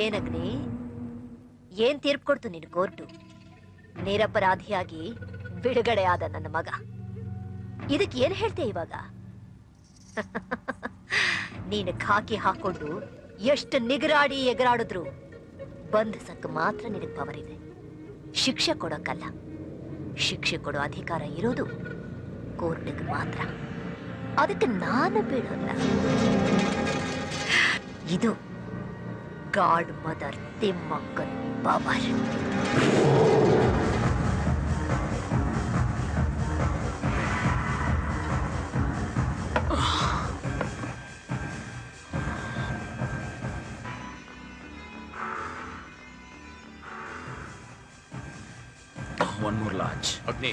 ಏನಗ್ನಿ ಏನ್ ತೀರ್ಪು ಕೊಡ್ತು ನಿನ್ ಕೋರ್ಟು? ನಿರಪರಾಧಿಯಾಗಿ ಬಿಡುಗಡೆ ಆದ ನನ್ನ ಮಗ. ಇದಕ್ಕೆ ಏನ್ ಹೇಳ್ತೆ ಇವಾಗ? ನೀನು ಖಾಕಿ ಹಾಕೊಂಡು ಎಷ್ಟು ನಿಗರಾಡಿ ಎಗರಾಡಿದ್ರು ಬಂಧಿಸಕ್ಕೆ ಮಾತ್ರ ನಿನಗೆ ಪವರ್ ಇದೆ, ಶಿಕ್ಷೆ ಕೊಡೋಕ್ಕಲ್ಲ. ಶಿಕ್ಷೆ ಕೊಡೋ ಅಧಿಕಾರ ಇರೋದು ಕೋರ್ಟ್ಗೆ ಮಾತ್ರ. ಅದಕ್ಕೆ ನಾನು ಬಿಡೋಲ್ಲ. ಇದು ಗಾಡ್ ಮದರ್ ತಿಮ್ಮಕ್ಕನ್ ಪವರ್. ಒನ್ ಮೂರ್ ಲಾಂಚ್. ಅಗ್ನಿ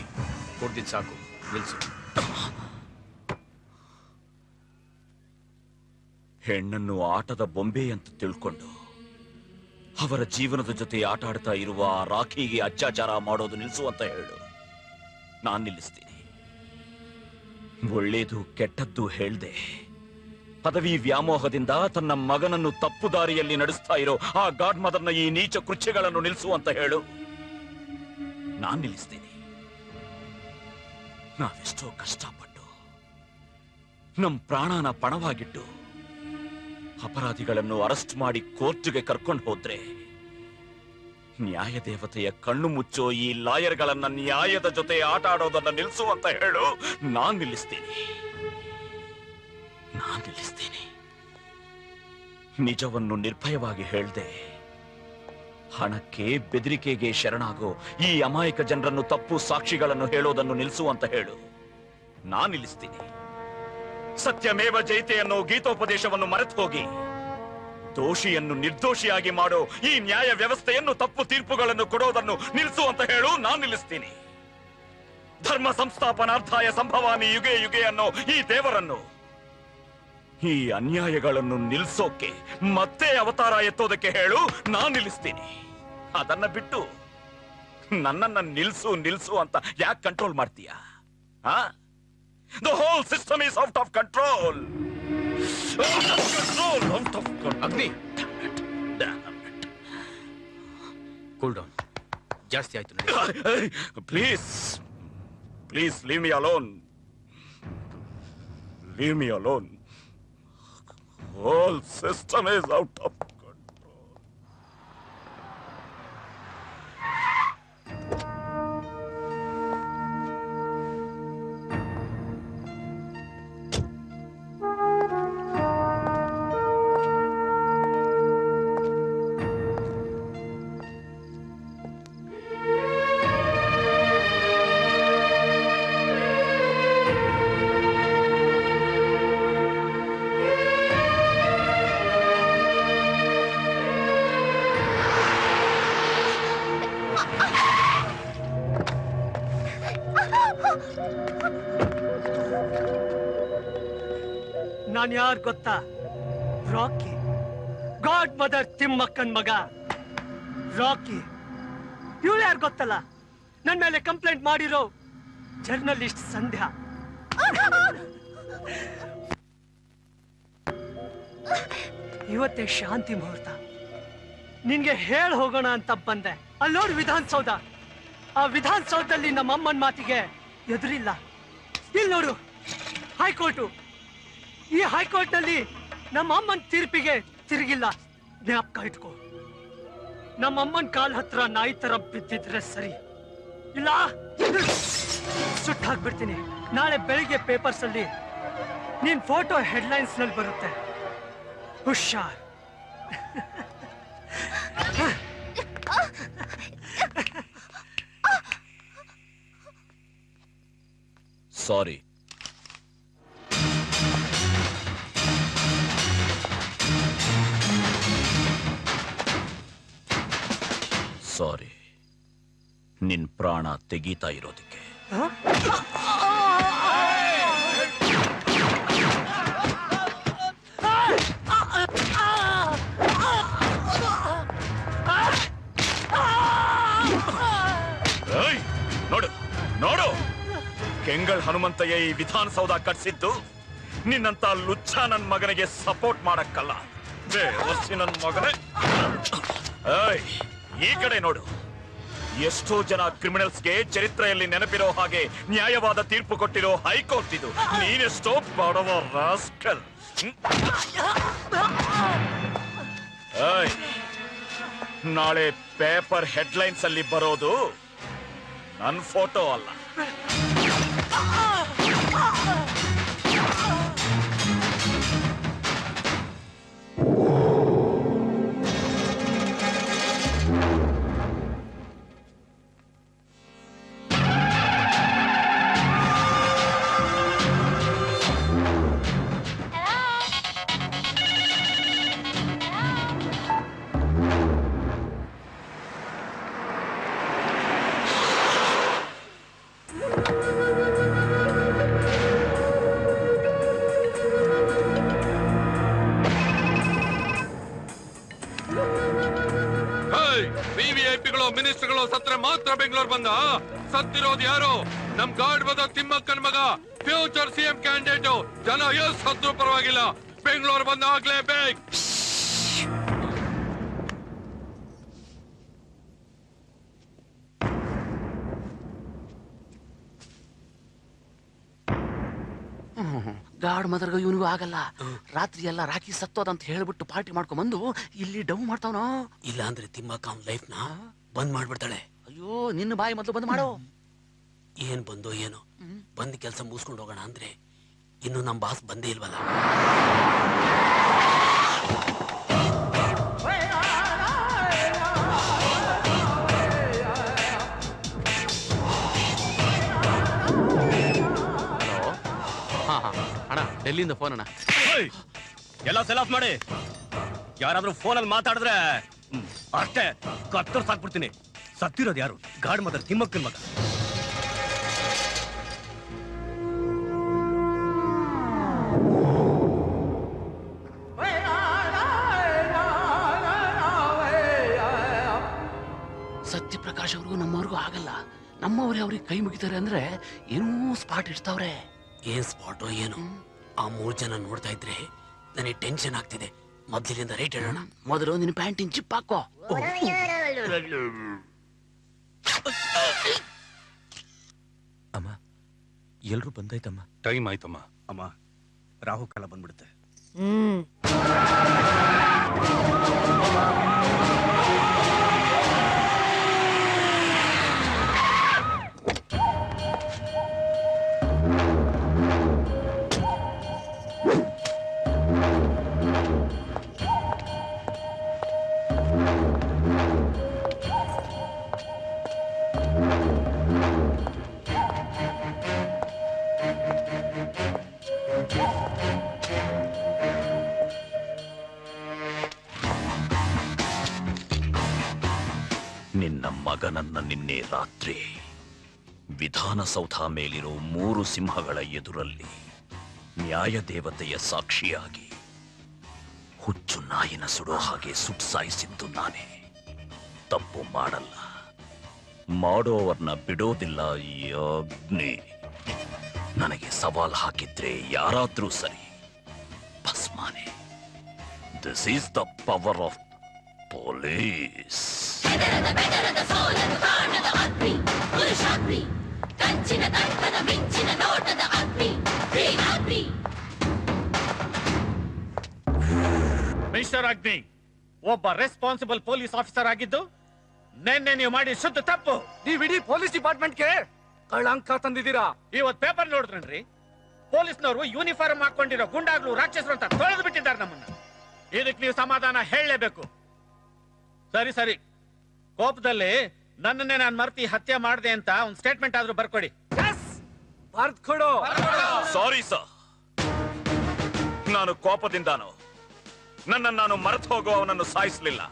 ಕೊಡ್ದಿದ್ ಸಾಕು, ನಿಲ್ಸು. ಹೆಣ್ಣನ್ನು ಆಟದ ಬೊಂಬೆ ಅಂತ ತಿಳ್ಕೊಂಡು ಅವರ ಜೀವನದ ಜೊತೆ ಆಟ ಆಡ್ತಾ ಇರುವ ರಾಖಿಗೆ ಅತ್ಯಾಚಾರ ಮಾಡೋದು ನಿಲ್ಸು ಅಂತ ಹೇಳು. ನಾನ್ ನಿಲ್ಲಿಸ್ತೀನಿ. ಒಳ್ಳೇದು ಕೆಟ್ಟದ್ದು ಹೇಳ್ದೆ ಪದವಿ ವ್ಯಾಮೋಹದಿಂದ ತನ್ನ ಮಗನನ್ನು ತಪ್ಪು ದಾರಿಯಲ್ಲಿ ನಡೆಸ್ತಾ ಇರೋ ಆ ಗಾಡ್ ಮದರ್ನ ಈ ನೀಚ ಕೃತ್ಯಗಳನ್ನು ನಿಲ್ಸು ಅಂತ ಹೇಳು. ನಾನ್ ನಿಲ್ಲಿಸ್ತೀನಿ. ನಾವೆಷ್ಟೋ ಕಷ್ಟಪಟ್ಟು ನಮ್ ಪ್ರಾಣನ ಪಣವಾಗಿಟ್ಟು ಅಪರಾಧಿಗಳನ್ನು ಅರೆಸ್ಟ್ ಮಾಡಿ ಕೋರ್ಟ್ಗೆ ಕರ್ಕೊಂಡು ಹೋದ್ರೆ ನ್ಯಾಯ ದೇವತೆಯ ಕಣ್ಣು ಮುಚ್ಚೋ ಈ ಲಾಯರ್ಗಳನ್ನ ನ್ಯಾಯದ ಜೊತೆ ಆಟ ಆಡೋದನ್ನ ನಿಲ್ಸು ಅಂತ ಹೇಳು. ನಾನ್ ನಿಲ್ಲಿಸ್ತೀನಿ. ನಿಜವನ್ನು ನಿರ್ಭಯವಾಗಿ ಹೇಳ್ದೆ ಹಣಕ್ಕೆ ಬೆದರಿಕೆಗೆ ಶರಣಾಗೋ ಈ ಅಮಾಯಕ ಜನರನ್ನು ತಪ್ಪು ಸಾಕ್ಷಿಗಳನ್ನು ಹೇಳೋದನ್ನು ನಿಲ್ಸು ಅಂತ ಹೇಳು. ನಾನ್ ನಿಲ್ಲಿಸ್ತೀನಿ. ಸತ್ಯಮೇವ ಜಯತೆ ಅನ್ನೋ ಗೀತೋಪದೇಶವನ್ನು ಮರೆತು ಹೋಗಿ ದೋಷಿಯನ್ನು ನಿರ್ದೋಷಿಯಾಗಿ ಮಾಡೋ ಈ ನ್ಯಾಯ ವ್ಯವಸ್ಥೆಯನ್ನು ತಪ್ಪು ತೀರ್ಪುಗಳನ್ನು ಕೊಡೋದನ್ನು ನಿಲ್ಸು ಅಂತ ಹೇಳು. ನಾನ್ ನಿಲ್ಲಿಸ್ತೀನಿ. ಧರ್ಮ ಸಂಸ್ಥಾಪನಾರ್ಥಾಯ ಸಂಭವಾಮಿ ಯುಗೆ ಯುಗೆ ಅನ್ನೋ ಈ ದೇವರನ್ನು ಈ ಅನ್ಯಾಯಗಳನ್ನು ನಿಲ್ಸೋಕೆ ಮತ್ತೆ ಅವತಾರ ಎತ್ತೋದಕ್ಕೆ ಹೇಳು. ನಾನ್ ನಿಲ್ಲಿಸ್ತೀನಿ. ಅದನ್ನ ಬಿಟ್ಟು ನನ್ನನ್ನ ನಿಲ್ಸು ನಿಲ್ಸು ಅಂತ ಯಾಕೆ ಕಂಟ್ರೋಲ್ ಮಾಡ್ತೀಯಾ? The whole system is out of control. Out of control. Out of control. Agni. Damn it. Cool down. ಜಾಸ್ತಿ ಆಯ್ತು ನೋಡಿ. Please. Please leave me alone. Leave me alone. Whole system is out of control. ನಾನ್ ಯಾರು ಗೊತ್ತಾ? Rakhi, god mother ತಿಮ್ಮಕ್ಕನ್ ಮಗ ರಾಕಿ. ಇವಳು ಯಾರು ಗೊತ್ತಲ್ಲ? ನನ್ ಮೇಲೆ ಕಂಪ್ಲೇಂಟ್ ಮಾಡಿರೋ ಜರ್ನಲಿಸ್ಟ್ ಸಂಧ್ಯಾ. ಇವತ್ತೇ ಶಾಂತಿ ಮುಹೂರ್ತ. ನಿನ್ಗೆ ಹೇಳ್ ಹೋಗೋಣ ಅಂತ ಬಂದೆ. ಅಲ್ಲೋಡು ವಿಧಾನಸೌಧ. ಆ ವಿಧಾನಸೌಧದಲ್ಲಿ ನಮ್ಮ ಅಮ್ಮನ ಮಾತಿಗೆ ಎದುರಿಲ್ಲ. ಇಲ್ಲಿ ನೋಡು ಹೈಕೋರ್ಟು. ಈ ಹೈಕೋರ್ಟ್ ನಲ್ಲಿ ನಮ್ಮ ಅಮ್ಮನ ತೀರ್ಪಿಗೆ ತಿರುಗಿಲ್ಲ. ಜ್ಞಾಪಕ ಇಟ್ಕೋ. ನಮ್ಮ ಅಮ್ಮನ ಕಾಲ್ ಹತ್ರ ನಾಯಿ ತರ ಬಿದ್ದಿದ್ರೆ ಸರಿ, ಇಲ್ಲ ಸುಟ್ಟು ಹಾಕ್ಬಿಡ್ತೀನಿ. ನಾಳೆ ಬೆಳಿಗ್ಗೆ ಪೇಪರ್ಸ್ ಅಲ್ಲಿ ನಿನ್ ಫೋಟೋ ಹೆಡ್ಲೈನ್ಸ್ ನಲ್ಲಿ ಬರುತ್ತೆ. ಹುಷಾರ್. ಸಾರಿ. ಸಾರಿ ನಿನ್ ಪ್ರಾಣ ತೆಗೀತಾ ಇರೋದಕ್ಕೆ. ನೋಡು ನೋಡು, ಕೆಂಗಳ್ ಹನುಮಂತಯ್ಯ ಈ ವಿಧಾನಸೌಧ ಕಟ್ಸಿದ್ದು ನಿನ್ನಂತ ಲುಚ್ಚ ನನ್ ಮಗನಿಗೆ ಸಪೋರ್ಟ್ ಮಾಡಕ್ಕಲ್ಲ. ನನ್ ಮಗನೇ, ಈ ಕಡೆ ನೋಡು. ಎಷ್ಟೋ ಜನ ಕ್ರಿಮಿನಲ್ಸ್ಗೆ ಚರಿತ್ರೆಯಲ್ಲಿ ನೆನಪಿರೋ ಹಾಗೆ ನ್ಯಾಯವಾದ ತೀರ್ಪು ಕೊಟ್ಟಿರೋ ಹೈಕೋರ್ಟ್ ಇದು. ನೀನೆಷ್ಟೋ ಬಡವ ರಾಸ್ಕಲ್. ನಾಳೆ ಪೇಪರ್ ಹೆಡ್ಲೈನ್ಸ್ ಅಲ್ಲಿ ಬರೋದು ನನ್ ಫೋಟೋ ಅಲ್ಲ. ಮಿನಿಸ್ಟರ್ಗಳು ಸತ್ರ ಮಾತ್ರ ಬೆಂಗಳೂರು ಬಂದ. ಸತ್ತಿರೋದು ಯಾರು? ನಮ್ ಗಾಡ್ ಬದ ತಿಮ್ಮಕ್ಕನ ಮಗ, ಫ್ಯೂಚರ್ ಸಿಎಂ ಕ್ಯಾಂಡಿಡೇಟ್. ಜನ ಎಷ್ಟು ಸತ್ರು ಪರವಾಗಿಲ್ಲ, ಬೆಂಗಳೂರು ಬಂದ ಆಗ್ಲೇಬೇಕು. ಗಾಡ್ ಮದರ್ಗ ಇವನಿಗೂ ಆಗಲ್ಲ. ರಾತ್ರಿ ಎಲ್ಲ ರಾಖಿ ಸತ್ತೋದಂತ ಹೇಳ್ಬಿಟ್ಟು ಪಾರ್ಟಿ ಮಾಡ್ಕೊಂಡ್ಬಂದು ಇಲ್ಲಿ ಡೌ ಮಾಡ್ತಾವನೋ. ಇಲ್ಲ ಅಂದ್ರೆ ತಿಮ್ಮಕ್ಕ ಅವ್ನ ಲೈಫ್ ನ ಬಂದ್ ಮಾಡ್ಬಿಡ್ತಾಳೆ. ಅಯ್ಯೋ, ನಿನ್ನ ಬಾಯಿ ಮೊದಲು ಬಂದ್ ಮಾಡೋ. ಏನ್ ಬಂದೋ ಏನೋ, ಬಂದ್ ಕೆಲ್ಸ ಮುಗಿಸ್ಕೊಂಡು ಹೋಗೋಣ ಅಂದ್ರೆ ಇನ್ನು ನಮ್ ಬಾಸ್ ಬಂದೇ ಇಲ್ವಲ್ಲ. ಅಣ್ಣ, ಡೆಲ್ಲಿಯಿಂದ ಫೋನ್ ಅಣ್ಣ. ಎಲ್ಲ ಸೆಲ್ ಆಫ್ ಮಾಡಿ. ಯಾರಾದ್ರೂ ಫೋನಲ್ಲಿ ಮಾತಾಡಿದ್ರೆ ಅಷ್ಟೇ ಕತ್ತರ್ ಸಾಕ್ಬಿಡ್ತೀನಿ. ಸತ್ತಿರೋದು ಯಾರು? ಗಾಡ್ ಮದರ್ ತಿಮ್ಮಕ್ಕನ ಮಗ. ಸತ್ಯಪ್ರಕಾಶ್ ಅವ್ರಿಗೂ ನಮ್ಮವ್ರಿಗೂ ಆಗಲ್ಲ. ನಮ್ಮವ್ರೆ ಅವ್ರಿಗೆ ಕೈ ಮುಗಿತಾರೆ ಅಂದ್ರೆ ಏನೂ ಸ್ಪಾಟ್ ಇಡ್ತಾವ್ರೆ. ಏನ್ ಸ್ಪಾಟೋ ಏನು, ಆ 3 ಜನ ನೋಡ್ತಾ ಇದ್ರೆ ನನಗೆ ಟೆನ್ಷನ್ ಆಗ್ತಿದೆ. ಮೊದಲಿನಿಂದ ರೈಟ್ ಹೇಳೋಣ. ಮೊದಲು ನಿನ್ನ ಪ್ಯಾಂಟಿನ ಚಿಪ್ ಹಾಕೋ. ಅಮ್ಮ, ಎಲ್ರು ಬಂದಾಯ್ತಮ್ಮ. ಟೈಮ್ ಆಯ್ತಮ್ಮ. ಅಮ್ಮ, ರಾಹುಕಾಲ ಬಂದ್ಬಿಡುತ್ತೆ. ನಿನ್ನ ಮಗನನ್ನ ನಿನ್ನೆ ರಾತ್ರಿ ವಿಧಾನಸೌಧ ಮೇಲಿರೋ 3 ಸಿಂಹಗಳ ಎದುರಲ್ಲಿ ನ್ಯಾಯ ದೇವತೆಯ ಸಾಕ್ಷಿಯಾಗಿ ಹುಚ್ಚು ನಾಯಿನ ಸುಡೋ ಹಾಗೆ ಸುಟ್ಸಾಯಿಸಿದ್ದು ನಾನೇ. ತಪ್ಪು ಮಾಡಲ್ಲ, ಮಾಡೋವರ್ನ ಬಿಡೋದಿಲ್ಲ ಈ ಅಗ್ನಿ. ನನಗೆ ಸವಾಲ್ ಹಾಕಿದ್ರೆ ಯಾರಾದ್ರೂ ಸರಿ, ಭಸ್ಮಾನೆ. This is the power of police. Mister Agni, ಒಬ್ಬ ರೆಸ್ಪಾನ್ಸಿಬಲ್ ಪೊಲೀಸ್ ಆಫೀಸರ್ ಆಗಿದ್ದು ನಿನ್ನೆ ನೀವು ಮಾಡಿ ಶುದ್ಧ ತಪ್ಪು. ನೀವಿಡೀ ಪೊಲೀಸ್ ಡಿಪಾರ್ಟ್ಮೆಂಟ್ಗೆ ಕಳಂಕ ತಂದಿದ್ದೀರಾ. ಇವತ್ ಪೇಪರ್ ನೋಡಿದ್ರನ್ರಿ, ಪೊಲೀಸ್ನವರು ಯೂನಿಫಾರ್ಮ್ ಹಾಕೊಂಡಿರೋ ಗುಂಡಾಗ್ಲು ರಾಕ್ಷಸರು ಅಂತ ತೊಳೆದು ಬಿಟ್ಟಿದ್ದಾರೆ ನಮ್ಮನ್ನ. ಇದಕ್ಕೆ ನೀವು ಸಮಾಧಾನ ಹೇಳಲೇಬೇಕು. ಸರಿ ಸರಿ, ಕೋಪದಲ್ಲಿ ನನ್ನನ್ನೇ ನಾನು ಮರ್ತಿ ಹತ್ಯೆ ಮಾಡಿದೆ ಅಂತ ಒಂದು ಸ್ಟೇಟ್ಮೆಂಟ್ ಆದ್ರೂ ಬರ್ಕೊಡಿ. ಬರ್ದ್ಕೊಡು. ಸಾರಿ ಸರ್, ನಾನು ಕೋಪದಿಂದಾನು ನನ್ನನ್ನು ನಾನು ಮರೆತು ಹೋಗೋ ಅವನನ್ನು ಸಾಯಿಸಲಿಲ್ಲ.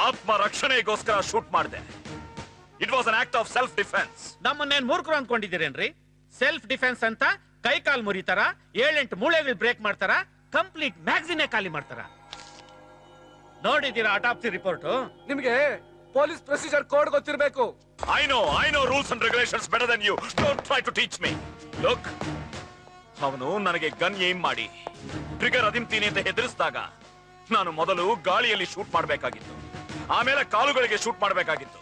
ಆತ್ಮ ರಕ್ಷಣೆಗೋಸ್ಕರ ಶೂಟ್ ಮಾಡಿದೆ. It was an act of self defence. ನಮ್ಮನ್ನೇನ್ ಮೂರ್ಖರು ಅನ್ಕೊಂಡಿದ್ದೀರೇನ್ರಿ? ಸೆಲ್ಫ್ ಡಿಫೆನ್ಸ್ ಅಂತ ಕೈ ಕಾಲ್ ಮುರಿತಾರ, 7-8 ಮೂಳೆಗಳು ಬ್ರೇಕ್ ಮಾಡ್ತಾರ, ಕಂಪ್ಲೀಟ್ ಮ್ಯಾಗಝಿನ್ ಖಾಲಿ ಮಾಡ್ತಾರ. ನೋಡಿದ್ದೀರಾ ಆಟಾಪ್ಸಿ ರಿಪೋರ್ಟ್? ನಿಮ್ಗೆ ಪೊಲೀಸ್ ಪ್ರೊಸೀಜರ್ ಕೋಡ್ ಗೊತ್ತಿರಬೇಕು. I know rules and regulations better than you. Don't try to teach me. Look, ಅವನು ನನಗೆ ಗನ್ ಏಮ್ ಮಾಡಿ ಟ್ರಿಗರ್ ಅದಿಮ್ತೀನಿ ಅಂತ ಹೆದರಿಸಿದಾಗ ನಾನು ಮೊದಲು ಗಾಳಿಯಲ್ಲಿ ಶೂಟ್ ಮಾಡಬೇಕಾಗಿತ್ತು, ಆಮೇಲೆ ಕಾಲುಗಳಿಗೆ ಶೂಟ್ ಮಾಡಬೇಕಾಗಿತ್ತು,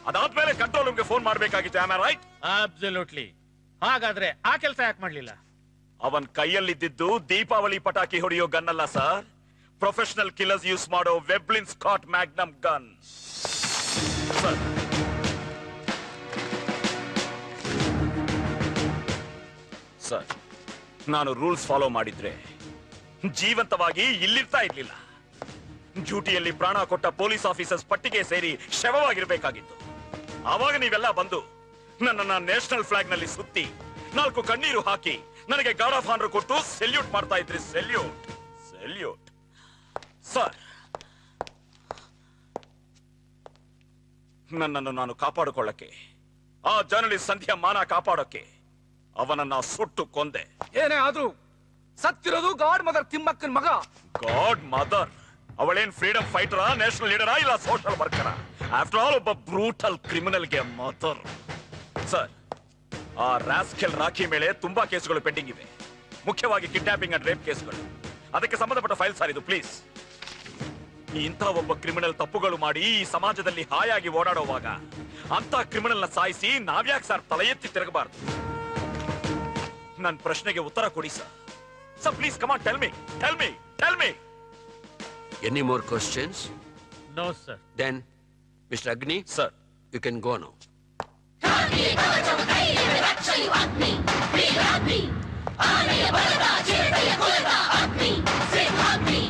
ಅದಾದ್ಮೇಲೆ ಕಂಟ್ರೋಲ್ ರೂಮ್ಗೆ ಫೋನ್ ಮಾಡಬೇಕಾಗಿತ್ತು. Am I right? ಅಬ್ಸಲ್ಯೂಟ್ಲಿ. ಹಾಗಾದ್ರೆ ಆ ಕೆಲಸ ಯಾಕೆ ಮಾಡ್ಲಿಲ್ಲ? ಅವನ್ ಕೈಯಲ್ಲಿದ್ದು ದೀಪಾವಳಿ ಪಟಾಕಿ ಹೊಡೆಯೋ ಗನ್ ಅಲ್ಲ ಸರ್, ಪ್ರೊಫೆಷನಲ್ ಕಿಲ್ಲರ್ಸ್ ಯೂಸ್ ಮಾಡೋ ವೆಬ್ಲಿನ್ ಸ್ಕಾಟ್ ಮ್ಯಾಗ್ನಮ್ ಗನ್ ಸರ್. ನಾನು ರೂಲ್ಸ್ ಫಾಲೋ ಮಾಡಿದ್ರೆ ಜೀವಂತವಾಗಿ ಇಲ್ಲಿರ್ತಾ ಇರ್ಲಿಲ್ಲ. ಡ್ಯೂಟಿಯಲ್ಲಿ ಪ್ರಾಣ ಕೊಟ್ಟ ಪೊಲೀಸ್ ಆಫೀಸರ್ಸ್ ಪಟ್ಟಿಗೆ ಸೇರಿ ಶವವಾಗಿರ್ಬೇಕಾಗಿತ್ತು. ಆವಾಗ ನೀವೆಲ್ಲ ಬಂದು ನನ್ನನ್ನ ನ್ಯಾಷನಲ್ ಫ್ಲಾಗ್ ನಲ್ಲಿ ಸುತ್ತಿ 4 ಕಣ್ಣೀರು ಹಾಕಿ ನನಗೆ ಗಾರ್ಡ್ ಆಫ್ ಆನರ್ ಕೊಟ್ಟು ಸೆಲ್ಯೂಟ್ ಮಾಡ್ತಾ ಇದ್ರಿ. Salute salute sir. ನನ್ನನ್ನು ನಾನು ಕಾಪಾಡಿಕೊಳ್ಳಕ್ಕೆ, ಆ ಜರ್ನಲಿಸ್ಟ್ ಸಂಧ್ಯಾ ಮಾನ ಕಾಪಾಡೋಕೆ ಅವನನ್ನ ಸುಟ್ಟು ಕೊಂದೆ. ಏನೇ ಆದ್ರೂ ಸತ್ತಿರೋದು ಗಾಡ್ ಮದರ್ ತಿಮ್ಮಕ್ಕನ್ ಮಗ. Godmother? ಅವಳೇನ್ ಫ್ರೀಡಮ್ ಫೈಟರಾ, ನ್ಯಾಷನಲ್ ಲೀಡರಾ, ಇಲ್ಲ ಸೋಷಿಯಲ್ ವರ್ಕರ? ಆಫ್ಟರ್ ಆಲ್ ಒಬ್ಬ ಬ್ರೂಟಲ್ ಕ್ರಿಮಿನಲ್ಗೆ ಮದರ್. ಸರ್, ಆ ರಾಸ್ಕೆಲ್ ರಾಖಿ ಮೇಲೆ ತುಂಬಾ ಕೇಸುಗಳು ಪೆಂಡಿಂಗ್ ಇವೆ, ಮುಖ್ಯವಾಗಿ ಕಿಡ್ನಾಪಿಂಗ್ ಅಂಡ್ ರೇಪ್ ಕೇಸುಗಳು. ಅದಕ್ಕೆ ಸಂಬಂಧಪಟ್ಟ ಫೈಲ್ ಸರ್ ಇದು, ಪ್ಲೀಸ್. ಇಂಥ ಒಬ್ಬ ಕ್ರಿಮಿನಲ್ ತಪ್ಪುಗಳು ಮಾಡಿ ಈ ಸಮಾಜದಲ್ಲಿ ಹಾಯಾಗಿ ಓಡಾಡುವಾಗ ಅಂತ ಕ್ರಿಮಿನಲ್ ನ ಸಾಯಿಸಿ ನಾವ್ಯಾಕೆ ಸರ್ ತಲೆ ಎತ್ತಿ ತಿರುಗಬಾರ್ದು? ನನ್ನ ಪ್ರಶ್ನೆಗೆ ಉತ್ತರ ಕೊಡಿ sir. Sir please come on, tell me, tell me, tell me. Any more questions? No, sir. Then, Mr. Agni, Sir, you can go now. ಆನೆಯ ಬಲದ ಚಿರತೆಯ ಕುಲದ ಅಗ್ನಿ ಸಿಂಹಾಗ್ನಿ